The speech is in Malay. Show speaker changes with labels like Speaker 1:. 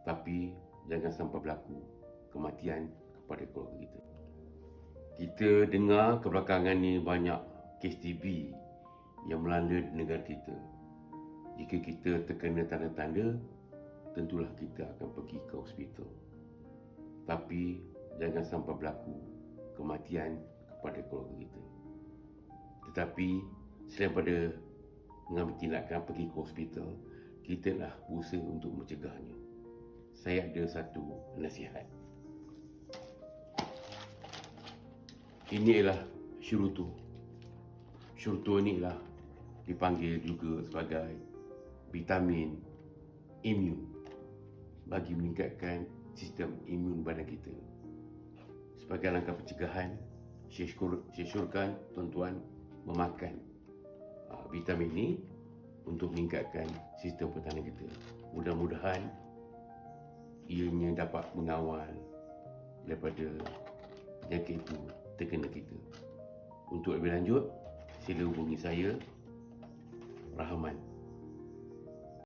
Speaker 1: Tapi jangan sampai berlaku kematian kepada keluarga kita. Kita dengar kebelakangan ni banyak kes TB yang melanda di negara kita. Jika kita terkena tanda-tanda, tentulah kita akan pergi ke hospital. Tapi jangan sampai berlaku kematian kepada keluarga kita. Tetapi selain pada mengambil tindakan pergi ke hospital, kita lah berusaha untuk mencegahnya. Saya ada satu nasihat. Ini ialah syurutu. Syurutu ni lah dipanggil juga sebagai vitamin imun bagi meningkatkan sistem imun badan kita. Sebagai langkah pencegahan, saya syorkan tuan-tuan memakan vitamin ini untuk meningkatkan sistem pertahanan kita. Mudah-mudahan ianya dapat mengawal daripada penyakit itu terkena kita. Untuk lebih lanjut, sila hubungi saya, Rahman.